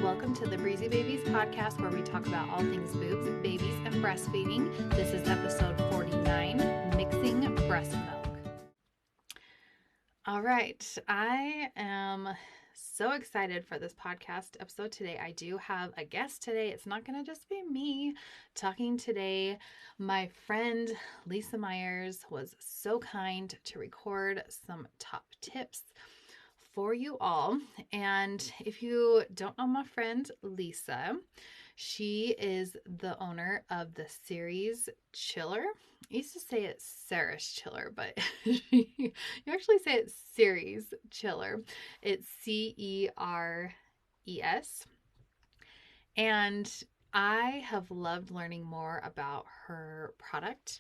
Welcome to the Breezy Babies podcast, where we talk about all things boobs, babies, and breastfeeding. This is episode 49, Mixing Breast Milk. All right, I am so excited for this podcast episode today. I do have a guest today. It's not going to just be me talking today. My friend Lisa Myers was so kind to record some top tips for you all. And if you don't know my friend Lisa, she is the owner of the Ceres Chiller. I used to say it's Ceres Chiller, but you actually say it's Ceres Chiller. It's Ceres. And I have loved learning more about her product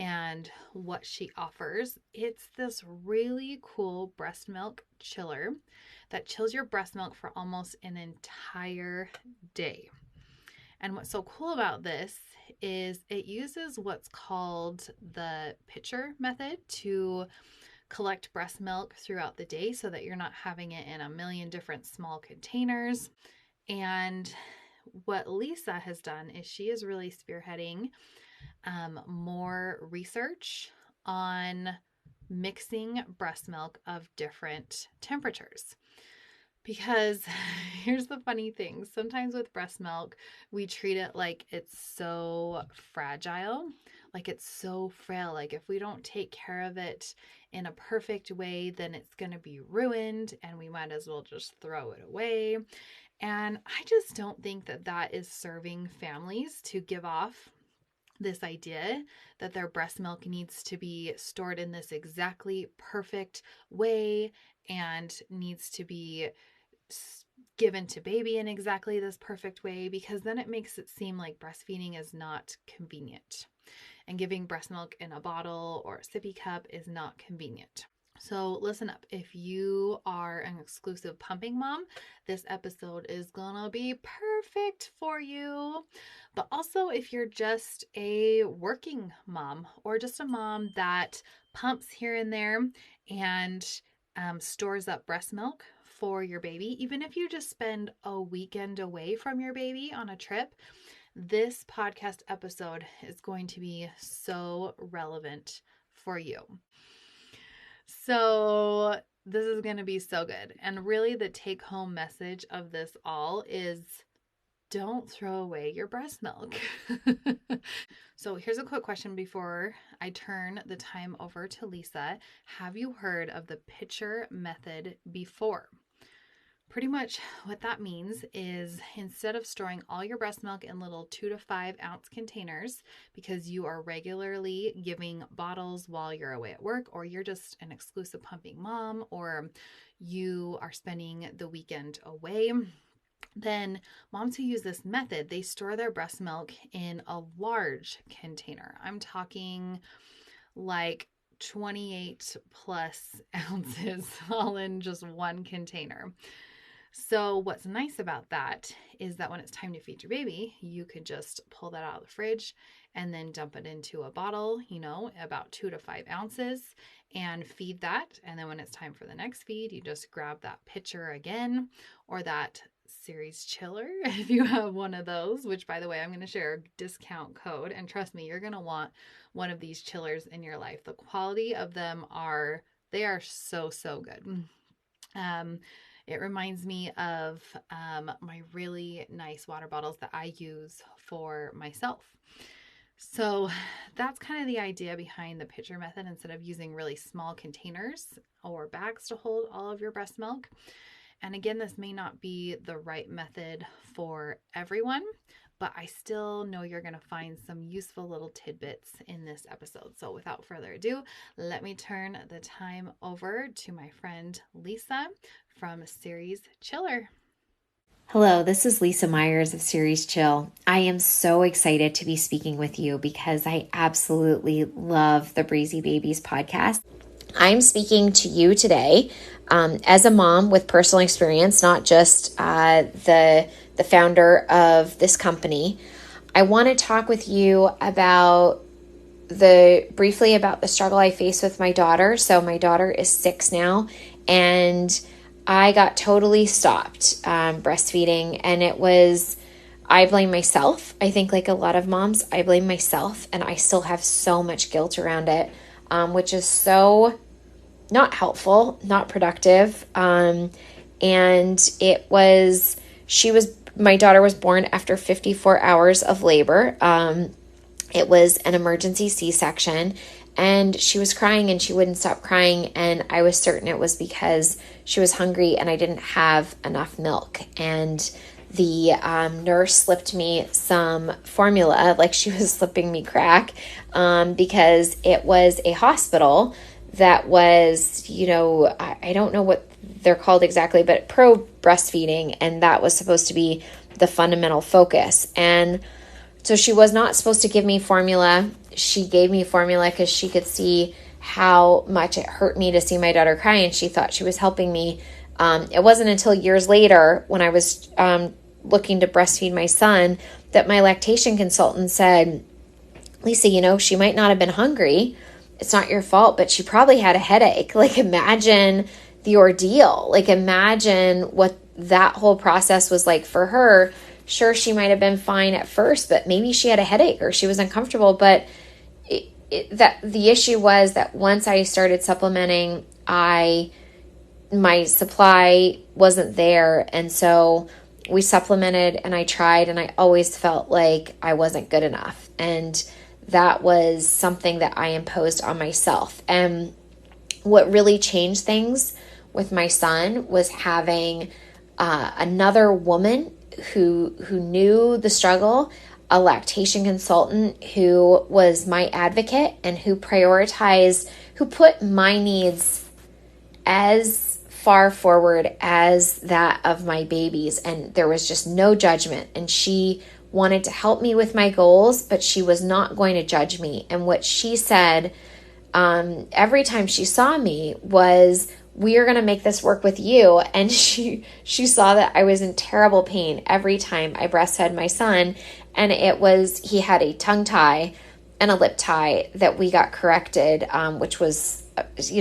and what she offers. It's this really cool breast milk chiller that chills your breast milk for almost an entire day. And what's so cool about this is it uses what's called the pitcher method to collect breast milk throughout the day so that you're not having it in a million different small containers. And what Lisa has done is she is really spearheading more research on mixing breast milk of different temperatures. Because here's the funny thing. Sometimes with breast milk, we treat it like it's so fragile, like it's so frail. Like if we don't take care of it in a perfect way, then it's going to be ruined and we might as well just throw it away. And I just don't think that that is serving families to give off this idea that their breast milk needs to be stored in this exactly perfect way and needs to be given to baby in exactly this perfect way, because then it makes it seem like breastfeeding is not convenient and giving breast milk in a bottle or a sippy cup is not convenient. So listen up. If you are an exclusive pumping mom, this episode is gonna be perfect for you. But also if you're just a working mom or just a mom that pumps here and there and stores up breast milk for your baby, even if you just spend a weekend away from your baby on a trip, this podcast episode is going to be so relevant for you. So this is going to be so good. And really the take home message of this all is don't throw away your breast milk. So here's a quick question before I turn the time over to Lisa. Have you heard of the pitcher method before? Pretty much what that means is instead of storing all your breast milk in little 2 to 5 ounce containers because you are regularly giving bottles while you're away at work, or you're just an exclusive pumping mom, or you are spending the weekend away, then moms who use this method, they store their breast milk in a large container. I'm talking like 28 plus ounces all in just one container. So what's nice about that is that when it's time to feed your baby, you could just pull that out of the fridge and then dump it into a bottle, about 2 to 5 ounces, and feed that. And then when it's time for the next feed, you just grab that pitcher again, or that Ceres Chiller if you have one of those, which by the way, I'm going to share a discount code. And trust me, you're going to want one of these chillers in your life. The quality of them they are so, so good. It reminds me of my really nice water bottles that I use for myself. So that's kind of the idea behind the pitcher method. Instead of using really small containers or bags to hold all of your breast milk. And again, this may not be the right method for everyone, but I still know you're going to find some useful little tidbits in this episode. So without further ado, let me turn the time over to my friend Lisa from Ceres Chiller. Hello, this is Lisa Myers of Ceres Chill. I am so excited to be speaking with you because I absolutely love the Breezy Babies podcast. I'm speaking to you today as a mom with personal experience, not just the founder of this company. I want to talk with you briefly about the struggle I face with my daughter. So my daughter is 6 now, and I got totally stopped breastfeeding, and I blame myself. I think, like a lot of moms, I blame myself, and I still have so much guilt around it, which is so not helpful, not productive. And my daughter was born after 54 hours of labor. It was an emergency C-section, and she was crying and she wouldn't stop crying. And I was certain it was because she was hungry and I didn't have enough milk. And the nurse slipped me some formula, like she was slipping me crack, because it was a hospital that was, I don't know what they're called exactly, but pro breastfeeding. And that was supposed to be the fundamental focus. And so she was not supposed to give me formula. She gave me formula because she could see how much it hurt me to see my daughter cry, and she thought she was helping me. It wasn't until years later, when I was looking to breastfeed my son, that my lactation consultant said, Lisa, she might not have been hungry. It's not your fault, but she probably had a headache. Like, imagine the ordeal. Like, imagine what that whole process was like for her. Sure, she might have been fine at first, but maybe she had a headache or she was uncomfortable. But the issue was that once I started supplementing, my supply wasn't there. And so we supplemented and I tried, and I always felt like I wasn't good enough. And that was something that I imposed on myself. And what really changed things with my son was having another woman who knew the struggle, a lactation consultant who was my advocate and who put my needs as far forward as that of my babies. And there was just no judgment. And she wanted to help me with my goals, but she was not going to judge me. And what she said every time she saw me was, we are going to make this work with you. And she saw that I was in terrible pain every time I breastfed my son. And he had a tongue tie and a lip tie that we got corrected, which was,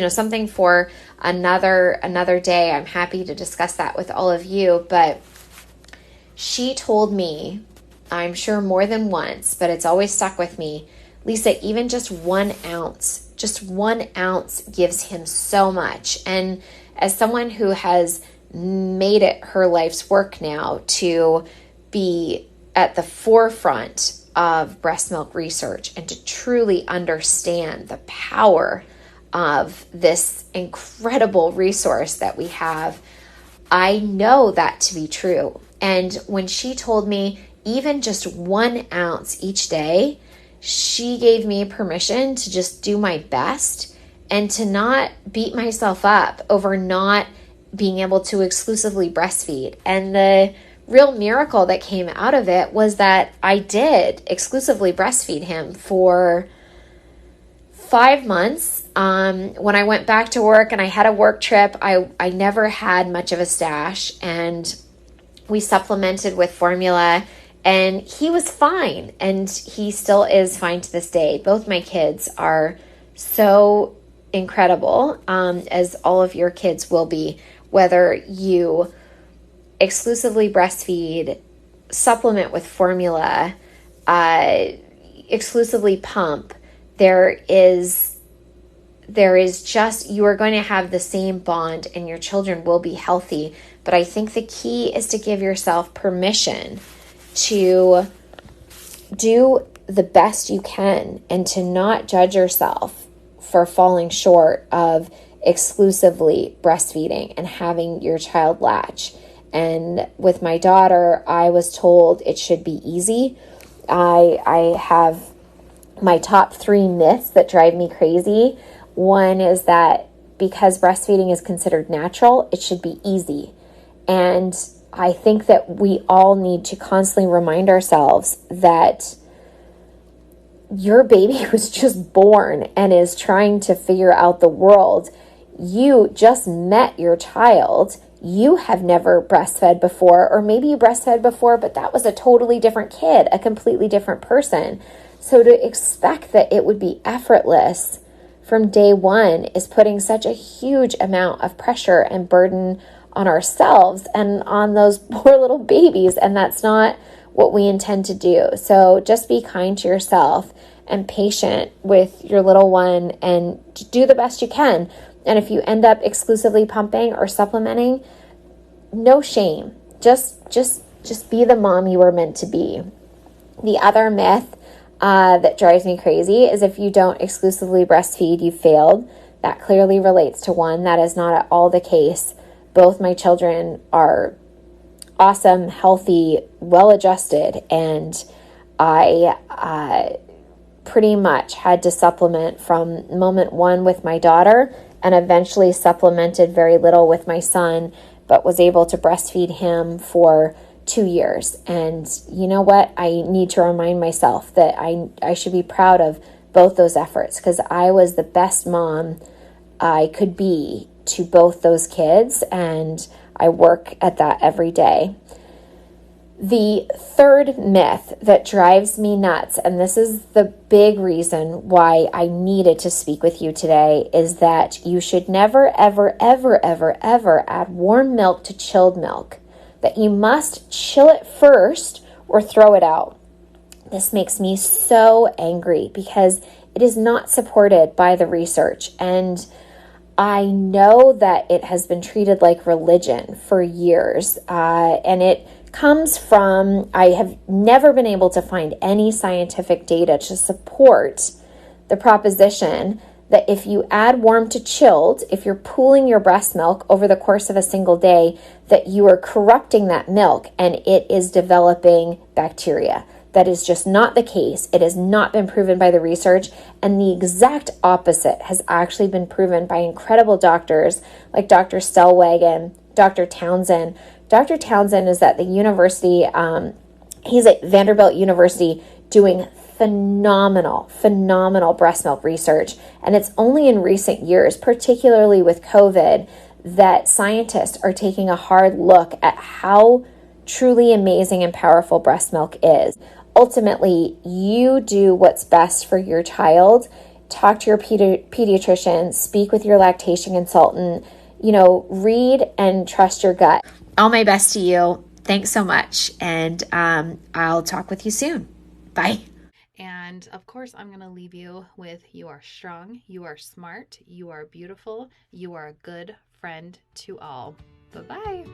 something for another day. I'm happy to discuss that with all of you. But she told me, I'm sure more than once, but it's always stuck with me, Lisa, even just 1 ounce gives him so much. And as someone who has made it her life's work now to be at the forefront of breast milk research and to truly understand the power of this incredible resource that we have, I know that to be true. And when she told me even just 1 ounce each day, she gave me permission to just do my best and to not beat myself up over not being able to exclusively breastfeed. And the real miracle that came out of it was that I did exclusively breastfeed him for 5 months. When I went back to work and I had a work trip, I never had much of a stash, and we supplemented with formula. And he was fine, and he still is fine to this day. Both my kids are so incredible, as all of your kids will be, whether you exclusively breastfeed, supplement with formula, exclusively pump. There is just, you are going to have the same bond, and your children will be healthy. But I think the key is to give yourself permission to do the best you can and to not judge yourself for falling short of exclusively breastfeeding and having your child latch. And with my daughter, I was told it should be easy. I have my top 3 myths that drive me crazy. One is that because breastfeeding is considered natural, it should be easy. And I think that we all need to constantly remind ourselves that your baby was just born and is trying to figure out the world. You just met your child. You have never breastfed before, or maybe you breastfed before, but that was a totally different kid, a completely different person. So to expect that it would be effortless from day one is putting such a huge amount of pressure and burden on ourselves and on those poor little babies. And that's not what we intend to do. So just be kind to yourself and patient with your little one and do the best you can. And if you end up exclusively pumping or supplementing, no shame. Just be the mom you were meant to be. The other myth that drives me crazy is if you don't exclusively breastfeed, you failed. That clearly relates to one. That is not at all the case. Both my children are awesome, healthy, well-adjusted, and I pretty much had to supplement from moment one with my daughter and eventually supplemented very little with my son, but was able to breastfeed him for 2 years. And you know what? I need to remind myself that I should be proud of both those efforts, because I was the best mom I could be to both those kids, and I work at that every day. The third myth that drives me nuts, and this is the big reason why I needed to speak with you today, is that you should never, ever, ever, ever, ever add warm milk to chilled milk. That you must chill it first or throw it out. This makes me so angry because it is not supported by the research. And I know that it has been treated like religion for years, and it comes from, I have never been able to find any scientific data to support the proposition that if you add warm to chilled, if you're pooling your breast milk over the course of a single day, that you are corrupting that milk and it is developing bacteria. That is just not the case. It has not been proven by the research, and the exact opposite has actually been proven by incredible doctors like Dr. Stellwagen, Dr. Townsend. Dr. Townsend is at the university, he's at Vanderbilt University doing phenomenal breast milk research. And it's only in recent years, particularly with COVID, that scientists are taking a hard look at how truly amazing and powerful breast milk is. Ultimately, you do what's best for your child. Talk to your pediatrician, speak with your lactation consultant, read and trust your gut. All my best to you. Thanks so much. And I'll talk with you soon. Bye. And of course, I'm going to leave you with: you are strong, you are smart, you are beautiful, you are a good friend to all. Bye-bye.